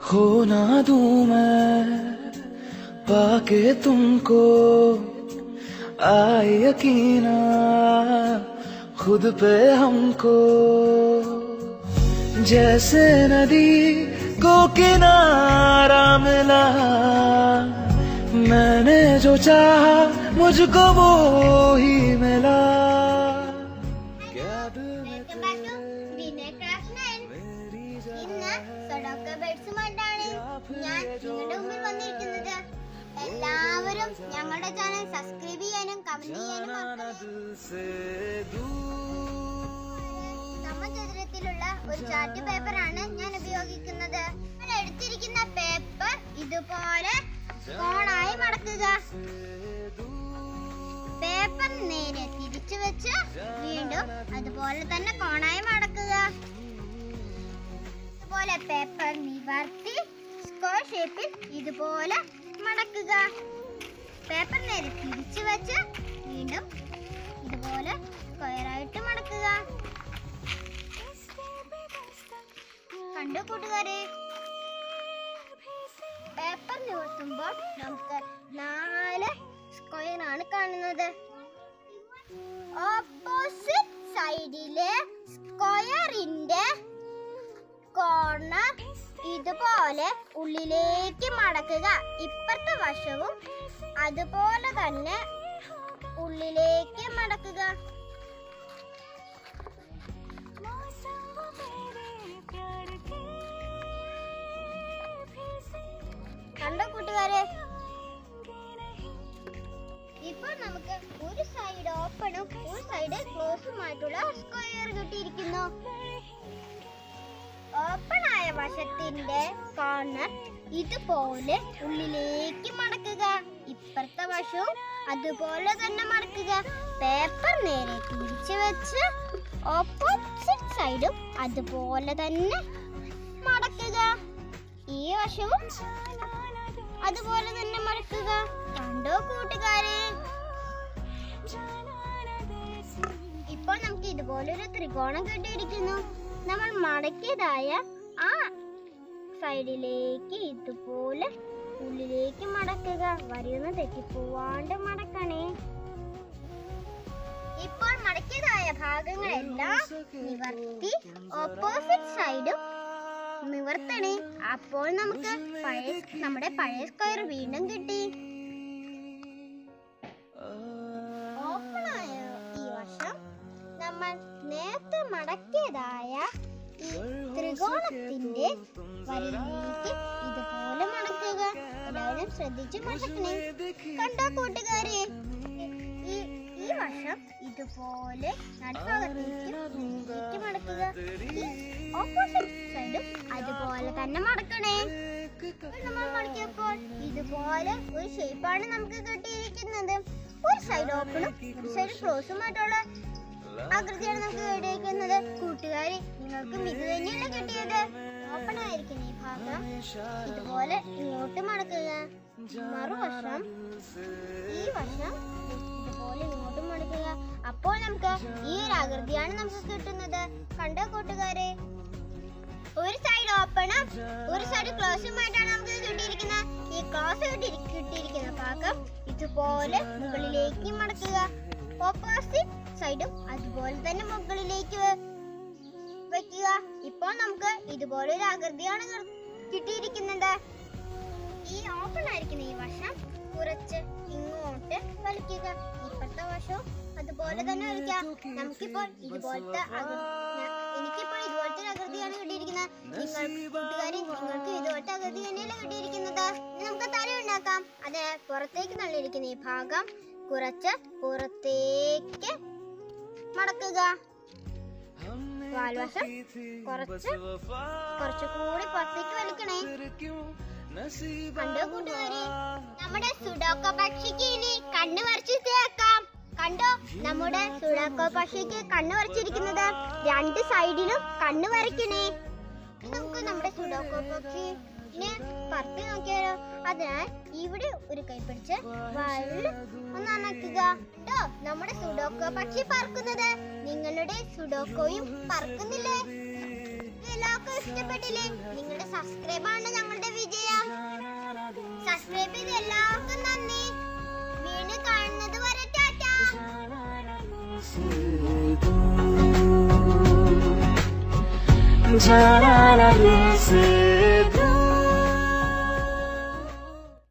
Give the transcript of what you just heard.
खो ना दूं मैं पाके तुमको, आए यकीना खुद पे हमको। जैसे नदी को किनारा मिला, मैंने जो चाहा मुझको वो ही मिला। എല്ലാവരും ഞങ്ങളുടെ ചാനൽ സബ്സ്ക്രൈബ് ചെയ്യാനും കമന്റ് ചെയ്യാനും സമചതുരത്തിലുള്ള ഒരു ചാർട്ട് പേപ്പറാണ് ഞാൻ ഉപയോഗിക്കുന്നത്. ഞാൻ എടുത്തിരിക്കുന്ന പേപ്പർ ഇതുപോലെ കോണായി മടക്കുക. പേപ്പർ നേരെ തിരിച്ചു വെച്ച് വീണ്ടും അതുപോലെ തന്നെ കോണായി മടക്കുക. ഇതുപോലെ പേപ്പർ നിവർത്തി സ്ക്വയർ ഷേപ്പിൽ ഇതുപോലെ മടക്കുക. പേപ്പർ നേരെ തിരിച്ചു വെച്ച് വീണ്ടും ഇതുപോലെ സ്ക്വയറായിട്ട് മടക്കുക. കണ്ടു കൂട്ടുകാരെ, പേപ്പർ നിവർത്തുമ്പോൾ നമുക്ക് 4 സ്ക്വയറാണ് കാണുന്നത്. ഓപ്പോസിറ്റ് സൈഡിലെ സ്ക്വയറിന്റെ കോർണർ ഇതുപോലെ ഉള്ളിലേക്ക് മടക്കുക. ഇപ്പുറത്തെ വശവും അതുപോലെ തന്നെ ഉള്ളിലേക്ക് മടക്കുക. കണ്ടോ കൂട്ടുകാരെ, ഇപ്പോൾ നമുക്ക് ഒരു സൈഡ് ഓപ്പണും ഒരു സൈഡ് ക്ലോസുമായിട്ടുള്ള സ്ക്വയർ കിട്ടിയിരിക്കുന്നു. ഓപ്പൺ ആയ വശത്തിന്റെ കോർണർ ഇതുപോലെ ഉള്ളിലേക്ക് മടക്കുക. ഇപ്പുറത്തെ വശവും അതുപോലെ തന്നെ മടക്കുക. പേപ്പർ നേരെ തിരിച്ചു വെച്ച് ഓപ്പോസിറ്റ് സൈഡും അതുപോലെ തന്നെ മടക്കുക. ഈ വശവും അതുപോലെ തന്നെ മടക്കുക. കണ്ടോ കൂട്ടുകാരെ, ഇപ്പോൾ നമുക്ക് ഇതുപോലൊരു ത്രികോണം കിട്ടിയിരിക്കുന്നു. നമ്മൾ മടക്കിയതായ ആ സൈഡിലേക്ക് ഇതുപോലെ ഉള്ളിലേക്ക് മടക്കുക. വരിയൊന്നും തെറ്റിപ്പോവാണ്ട് മടക്കണേ. ഇപ്പോൾ മടക്കിയതായ ഭാഗങ്ങളെല്ലാം നിവർത്തി ഓപ്പോസിറ്റ് സൈഡും നിവർത്തണേ. അപ്പോൾ നമുക്ക് നമ്മുടെ പഴയ സ്ക്വയർ വീണ്ടും കിട്ടി. ഓപ്പണായ ഈ വശം നമ്മൾ നേരത്തെ മടക്കിയതായ ഈ ത്രികോണത്തിന്റെ വരിയിലേക്ക് ഇതുപോലെ മടക്കുക. എല്ലാവരും ശ്രദ്ധിച്ച് മടക്കണേ. കണ്ടോ കൂട്ടുകാരെ, ഈ വശം ഇതുപോലെ നടുഭാഗത്തേക്ക് മടക്കുക. ഓപ്പോസിറ്റ് സൈഡും അതുപോലെ തന്നെ മടക്കണേ. നമ്മൾ മടക്കിയപ്പോൾ ഇതുപോലെ ഒരു ഷേപ്പാണ് നമുക്ക് കിട്ടിയിരിക്കുന്നത്. ഒരു സൈഡ് ഓപ്പണും ഒരു സൈഡ് ക്ലോസുമായിട്ടുള്ള ആകൃതിയാണ് നമുക്ക് കിട്ടിയിരിക്കുന്നത്. കൂട്ടുകാരെ, നിങ്ങൾക്കും ഇത് തന്നെയാണ് കിട്ടിയത്. ഓപ്പൺ ആയിരിക്കുന്ന ഈ ഭാഗം ഇതുപോലെ ഇങ്ങോട്ട് മടക്കുക. മറുവശം ഈ വശം ഇതുപോലെ ഇങ്ങോട്ട് മടക്കുക. അപ്പോൾ നമുക്ക് ഈ ഒരു ആകൃതിയാണ് നമുക്ക് കിട്ടുന്നത്. കണ്ടോ കൂട്ടുകാരെ, ഒരു സൈഡ് ഓപ്പണും ഒരു സൈഡ് ക്ലോസുമായിട്ടാണ് നമുക്ക് കിട്ടിയിരിക്കുന്നത്. ഈ ക്ലോസ് കിട്ടിയിരിക്കുന്ന ഭാഗം ഇതുപോലെ മുകളിലേക്ക് മടക്കുക. ഓപ്പോസിറ്റ് സൈഡും അതുപോലെ തന്നെ മുകളിലേക്ക് വെക്കുക. ഇപ്പോൾ നമുക്ക് ഇതുപോലെ ഒരു ആകൃതിയാണ് കിട്ടിയിരിക്കുന്നത്. ഈ ഓപ്പൺ ആയിരിക്കുന്ന ഈ വശം കുറച്ച് ഇങ്ങോട്ട് വലിക്കുക. ഇപ്പുറത്തെ വശവും അതുപോലെ തന്നെ വലിക്കുക. എനിക്കിപ്പോൾ ഇതുപോലത്തെ ആകൃതിയാണ് കിട്ടിയിരിക്കുന്നത്. കൂട്ടുകാരെ, നിങ്ങൾക്ക് ഇതുപോലത്തെ ആകൃതി തന്നെയല്ലേ കിട്ടിയിരിക്കുന്നത്. നമുക്ക് തല ഉണ്ടാക്കാം. അത് പുറത്തേക്ക് തള്ളിയിരിക്കുന്ന ഈ ഭാഗം കുറച്ച് പുറത്തേക്ക് മടക്കുക. വാൽവശം കുറച്ചുകൂടി പുറത്തേക്ക് വലിക്കണേ. കണ്ടോ കൂട്ടുകാരെ, നമ്മുടെ സുഡോക്കോ പക്ഷിക്ക് ഇനി കണ്ണ് വരച്ച് ചേർക്കാം. കണ്ടോ, നമ്മുടെ സുഡോക്കോ പക്ഷിക്ക് കണ്ണ് വരച്ചിരിക്കുന്നത്. 2 സൈഡിലും കണ്ണ് വരയ്ക്കണേ. നമുക്ക് നമ്മുടെ സുഡോക്കോ പക്ഷിനെ പറത്തി നോക്കിയാലോ. അതിനാൽ ഇവിടെ ഒരു കൈ പിടിച്ച് വയറിൽ ഒന്ന് അനക്കുക. കേട്ടോ, നമ്മുടെ സുഡോക്കോ പക്ഷി പറക്കുന്നത്. നിങ്ങളുടെ സുഡോക്കോയും പറക്കുന്നില്ലേ? എല്ലാവർക്കും ഇഷ്ടപ്പെട്ടില്ലേ? നിങ്ങളുടെ സബ്സ്ക്രൈബാണ് ഞങ്ങളുടെ വിജയം. സബ്സ്ക്രൈബ് ചെയ്ത് എല്ലാവർക്കും നന്ദി. വീണ്ടും കാണുന്നത് വരെ ടാറ്റാ. जाना लगे से